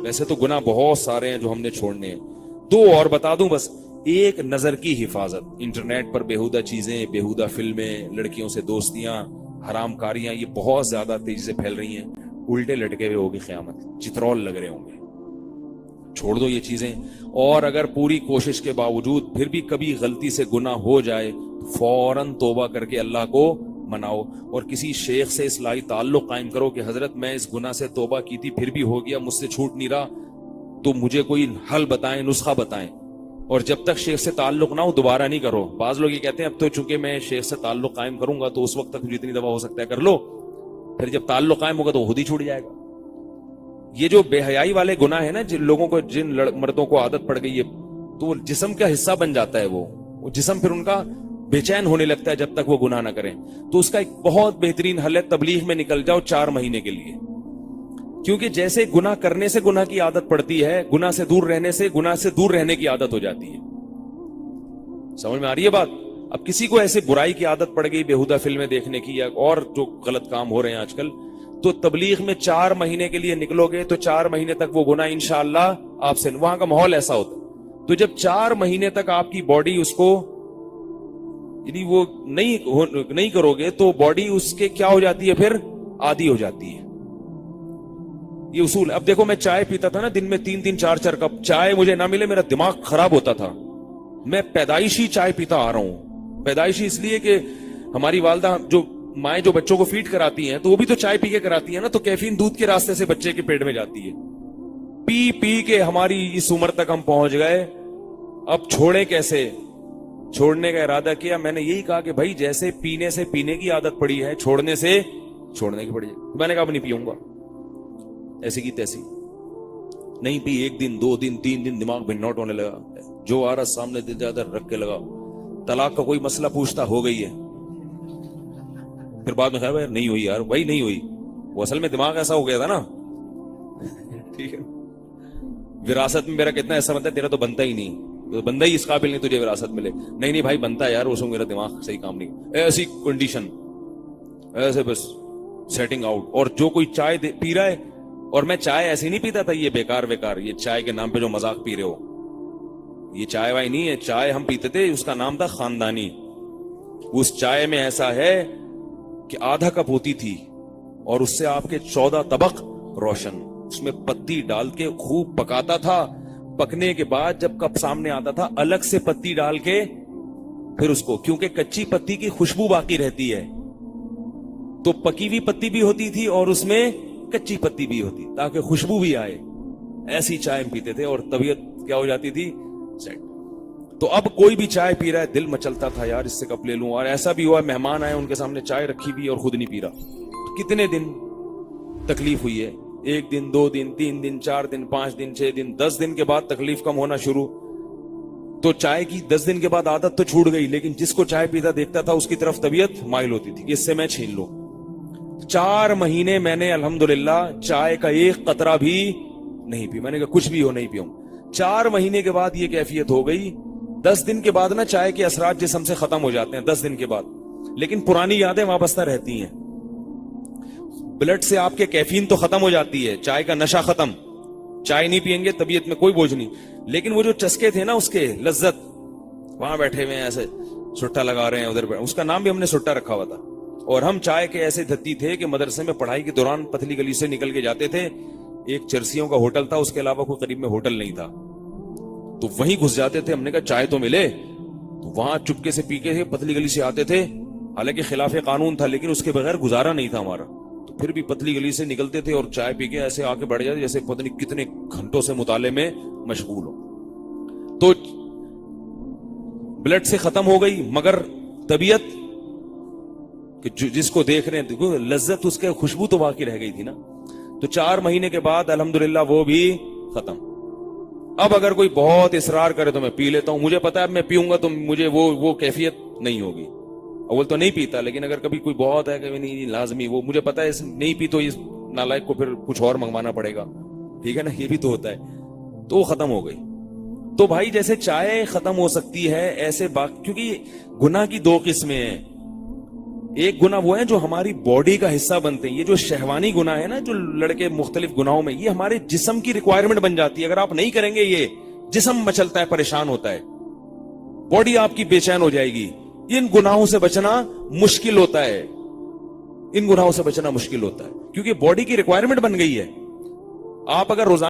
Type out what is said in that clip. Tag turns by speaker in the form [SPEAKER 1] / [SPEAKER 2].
[SPEAKER 1] ویسے تو گناہ بہت سارے ہیں جو ہم نے چھوڑنے ہیں. 2 اور بتا دوں بس. ایک نظر کی حفاظت. انٹرنیٹ پر بیہودہ چیزیں, بیہودہ فلمیں, لڑکیوں سے دوستیاں, حرام کاریاں, یہ بہت زیادہ تیزی سے پھیل رہی ہیں. الٹے لٹکے ہوئے ہوگی قیامت, چترول لگ رہے ہوں گے. چھوڑ دو یہ چیزیں. اور اگر پوری کوشش کے باوجود پھر بھی کبھی غلطی سے گناہ ہو جائے تو فوراً توبہ کر کے اللہ کو مناؤ, اور کسی شیخ سے اصلاحی تعلق قائم کرو کہ حضرت میں اس گناہ سے توبہ کی تھی پھر بھی ہو گیا, مجھ سے چھوٹ نہیں رہا, تو مجھے کوئی حل بتائیں, نسخہ بتائیں. اور جب تک شیخ سے تعلق نہ ہو دوبارہ نہیں کرو. بعض لوگ یہ کہتے ہیں اب تو چونکہ میں شیخ سے تعلق قائم کروں گا تو اس وقت تک جتنی دفعہ ہو سکتا ہے کر لو, پھر جب تعلق قائم ہوگا تو خود ہی چھوٹ جائے گا. یہ جو بے حیائی والے گناہ ہے نا, جن لوگوں کو, جن مردوں کو عادت پڑ گئی ہے, تو وہ جسم کا حصہ بن جاتا ہے. وہ جسم پھر ان کا بے چین ہونے لگتا ہے جب تک وہ گناہ نہ کریں. تو اس کا ایک بہت بہترین حل ہے, تبلیغ میں نکل جاؤ 4 مہینے کے لیے. کیونکہ جیسے گناہ کرنے سے گناہ کی عادت پڑتی ہے, گناہ سے دور رہنے سے گناہ سے دور رہنے کی عادت ہو جاتی ہے. سمجھ میں آ رہی ہے بات؟ اب کسی کو ایسے برائی کی عادت پڑ گئی, بیہودہ فلمیں دیکھنے کی, یا اور جو غلط کام ہو رہے ہیں آج کل, تو تبلیغ میں 4 مہینے کے لیے نکلو گے تو 4 مہینے تک وہ گناہ انشاءاللہ آپ سے, وہاں کا ماحول ایسا ہوتا ہے. تو جب 4 مہینے تک آپ کی باڈی اس کو, یعنی وہ نہیں کرو گے تو باڈی اس کے کیا ہو جاتی ہے, پھر عادی ہو جاتی ہے. یہ اصول. اب دیکھو میں چائے پیتا تھا نا دن میں 3 4 کپ, چائے مجھے نہ ملے میرا دماغ خراب ہوتا تھا. میں پیدائشی چائے پیتا آ رہا ہوں. پیدائشی اس لیے کہ ہماری والدہ جو مائیں جو بچوں کو فیڈ کراتی ہیں تو وہ بھی تو چائے پی کے کراتی ہیں نا, تو کیفین دودھ کے راستے سے بچے کے پیٹ میں جاتی ہے. پی پی کے ہماری اس عمر تک ہم پہنچ گئے. اب چھوڑے کیسے؟ چھوڑنے کا ارادہ کیا, میں نے یہی کہا کہ بھائی جیسے پینے سے پینے کی عادت پڑی ہے, چھوڑنے سے چھوڑنے کی پڑی ہے. میں نے کہا اب نہیں پیوں گا, ایسی کی تیسی نہیں پی. 1 دن 2 دن 3 دن دماغ بھنوٹ ہونے لگا, جو آ رہا سامنے دل زیادہ رکھ کے لگا. طلاق کا کوئی مسئلہ پوچھتا, ہو گئی ہے. پھر بعد میں خیال نہیں ہوئی یار, وہی نہیں ہوئی, وہ اصل میں دماغ ایسا ہو گیا تھا نا. ٹھیک ہے, وراثت میں میرا کتنا ایسا بنتا ہے, تیرا تو بنتا ہی نہیں, بندہ ہی اس قابل نہیں تجھے وراثت ملے. نہیں بھائی بنتا ہے یار, اس میں میرا دماغ صحیح کام نہیں, ایسی کنڈیشن, ایسے بس سیٹنگ آؤٹ. اور جو کوئی چائے پی رہا ہے, اور میں چائے ایسی نہیں پیتا تھا یہ بیکار یہ چائے کے نام پہ جو مذاق پی رہے ہو, یہ چائے وائی نہیں ہے. چائے ہم پیتے تھے, اس کا نام تھا خاندانی. اس چائے میں ایسا ہے کہ آدھا کپ ہوتی تھی اور اس سے آپ کے 14 طبق روشن, اس میں پتی ڈال کے خوب پکاتا تھا. پکنے کے بعد جب کپ سامنے آتا تھا الگ سے پتی ڈال کے پھر اس کو, کیونکہ کچی پتی کی خوشبو باقی رہتی ہے, تو پکی ہوئی پتی بھی ہوتی تھی اور اس میں کچی پتی بھی ہوتی تاکہ خوشبو بھی آئے. ایسی چائے پیتے تھے اور طبیعت کیا ہو جاتی تھی, سیٹ. تو اب کوئی بھی چائے پی رہا ہے, دل مچلتا تھا یار اس سے کپ لے لوں. اور ایسا بھی ہوا مہمان آئے, ان کے سامنے چائے رکھی بھی اور خود نہیں پی رہا. کتنے دن تکلیف ہوئی ہے, 1 دن 2 دن 3 دن 4 دن 5 دن 6 دن 10 دن کے بعد تکلیف کم ہونا شروع. تو چائے کی 10 دن کے بعد عادت تو چھوٹ گئی, لیکن جس کو چائے پیتا دیکھتا تھا اس کی طرف طبیعت مائل ہوتی تھی کہ اس سے میں چھین لوں. 4 مہینے میں نے الحمدللہ چائے کا ایک قطرہ بھی نہیں پی. میں نے کہا کچھ بھی ہو نہیں پیوں. 4 مہینے کے بعد یہ کیفیت ہو گئی. 10 دن کے بعد نا چائے کے اثرات جسم سے ختم ہو جاتے ہیں 10 دن کے بعد, لیکن پرانی یادیں وابستہ رہتی ہیں. بلڈ سے آپ کے کیفین تو ختم ہو جاتی ہے, چائے کا نشہ ختم. چائے نہیں پیئیں گے طبیعت میں کوئی بوجھ نہیں, لیکن وہ جو چسکے تھے نا اس کے لذت, وہاں بیٹھے ہوئے ایسے سٹا لگا رہے ہیں ادھر, اس کا نام بھی ہم نے سٹا رکھا ہوا تھا. اور ہم چائے کے ایسے دھتی تھے کہ مدرسے میں پڑھائی کے دوران پتلی گلی سے نکل کے جاتے تھے. ایک چرسیوں کا ہوٹل تھا, اس کے علاوہ کوئی قریب میں ہوٹل نہیں تھا, تو وہیں گھس جاتے تھے. ہم نے کہا چائے تو ملے, تو وہاں چپکے سے پی کے پتلی گلی سے آتے تھے. حالانکہ خلاف قانون تھا, لیکن اس کے بغیر گزارا نہیں تھا ہمارا. تو پھر بھی پتلی گلی سے نکلتے تھے اور چائے پی کے ایسے آ کے بیٹھ جاتے جیسے پتہ نہیں کتنے گھنٹوں سے مطالعے میں مشغول ہو. تو بلڈ سے ختم ہو گئی, مگر طبیعت کہ جس کو دیکھ رہے ہیں لذت, اس کے خوشبو تو باقی رہ گئی تھی نا. تو 4 مہینے کے بعد الحمدللہ وہ بھی ختم. اب اگر کوئی بہت اصرار کرے تو میں پی لیتا ہوں, مجھے پتا ہے میں پیوں گا تو مجھے وہ کیفیت نہیں ہوگی. اول تو نہیں پیتا, لیکن اگر کبھی کوئی بہت ہے کہ نہیں لازمی, وہ مجھے پتا ہے نہیں پی تو اس نالائق کو پھر کچھ اور منگوانا پڑے گا, ٹھیک ہے نا, یہ بھی تو ہوتا ہے. تو وہ ختم ہو گئی. تو بھائی جیسے چائے ختم ہو سکتی ہے ایسے کیونکہ گناہ کی 2 قسمیں ہیں. ایک گناہ وہ ہے جو ہماری باڈی کا حصہ بنتے ہیں. یہ جو شہوانی گناہ ہے نا, جو لڑکے مختلف گناہوں میں, یہ ہمارے جسم کی ریکوائرمنٹ بن جاتی ہے. اگر آپ نہیں کریں گے یہ جسم مچلتا ہے, پریشان ہوتا ہے, باڈی آپ کی بے چین ہو جائے گی. ان گناہوں سے بچنا مشکل ہوتا ہے, ان گناہوں سے بچنا مشکل ہوتا ہے, کیونکہ باڈی کی ریکوائرمنٹ بن گئی ہے. آپ اگر روزانہ